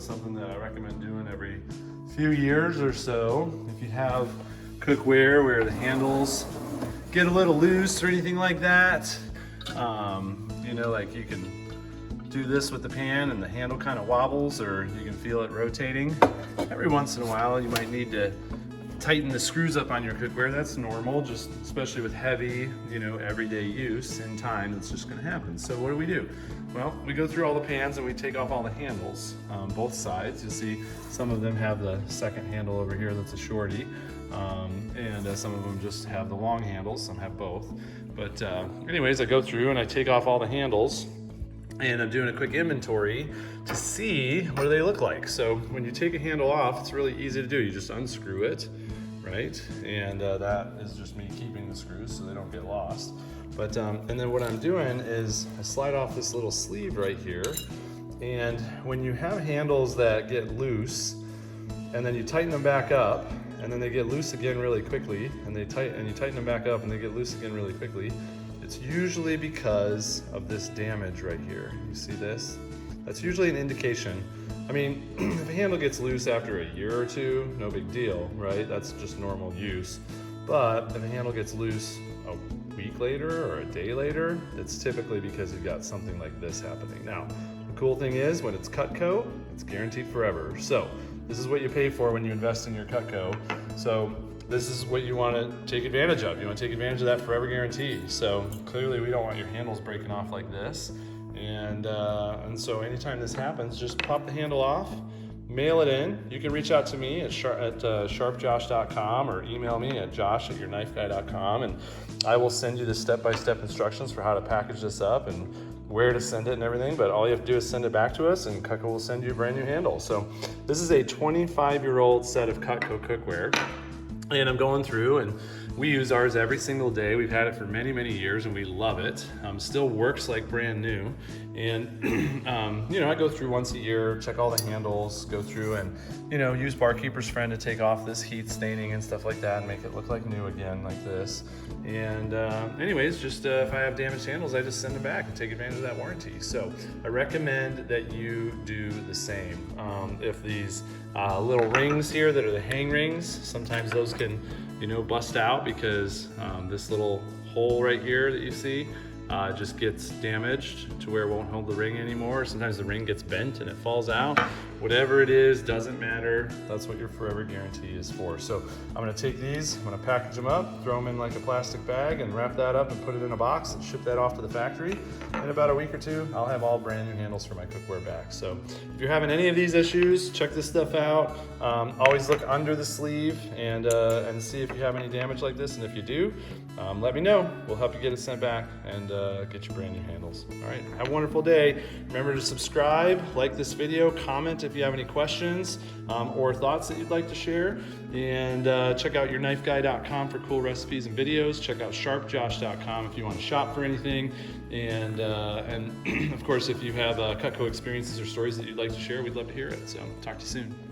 It's something that I recommend doing every few years or so. If you have cookware where the handles get a little loose or anything like that, you know, like you can do this with the pan and the handle kind of wobbles, or you can feel it rotating. Every once in a while you might need to tighten the screws up on your cookware. That's normal, just especially with heavy, you know, everyday use. In time, it's just gonna happen. So what do? Well, we go through all the pans and we take off all the handles, both sides. You'll see some of them have the second handle over here that's a shorty, and some of them just have the long handles, some have both. But anyways, I go through and I take off all the handles, and I'm doing a quick inventory to see what do they look like. So when you take a handle off, it's really easy to do. You just unscrew it, right? And that is just me keeping the screws so they don't get lost. But and then what I'm doing is I slide off this little sleeve right here. And when you have handles that get loose, and then you tighten them back up, and then they get loose again really quickly, and you tighten them back up and they get loose again really quickly, it's usually because of this damage right here. You see this? That's usually an indication. I mean, if a handle gets loose after a year or two, no big deal, right? That's just normal use. But if a handle gets loose a week later or a day later, it's typically because you've got something like this happening. Now, the cool thing is when it's Cutco, it's guaranteed forever. So this is what you pay for when you invest in your Cutco. So this is what you want to take advantage of. You want to take advantage of that forever guarantee. So clearly we don't want your handles breaking off like this. And so anytime this happens, just pop the handle off, mail it in. You can reach out to me at sharpjosh.com or email me at josh@yourknifeguy.com, and I will send you the step-by-step instructions for how to package this up and where to send it and everything. But all you have to do is send it back to us and Cutco will send you a brand new handle. So this is a 25-year-old set of Cutco cookware. And I'm going through, and we use ours every single day. We've had it for many, many years, and we love it. Still works like brand new. And you know, I go through once a year, check all the handles, go through and, you know, use Barkeeper's Friend to take off this heat staining and stuff like that and make it look like new again, like this. And anyways, just if I have damaged handles, I just send them back and take advantage of that warranty. So I recommend that you do the same. If these little rings here that are the hang rings, sometimes those can, you know, bust out because this little hole right here that you see just gets damaged to where it won't hold the ring anymore. Sometimes the ring gets bent and it falls out. Whatever it is, doesn't matter. That's what your forever guarantee is for. So I'm gonna take these, I'm gonna package them up, throw them in like a plastic bag and wrap that up and put it in a box and ship that off to the factory. In about a week or two, I'll have all brand new handles for my cookware back. So if you're having any of these issues, check this stuff out. Always look under the sleeve and see if you have any damage like this. And if you do, let me know. We'll help you get it sent back and get you brand new handles. All right, have a wonderful day. Remember to subscribe, like this video, comment if you have any questions or thoughts that you'd like to share. And check out yourknifeguy.com for cool recipes and videos. Check out sharpjosh.com if you want to shop for anything. And of course, if you have Cutco experiences or stories that you'd like to share, we'd love to hear it. So talk to you soon.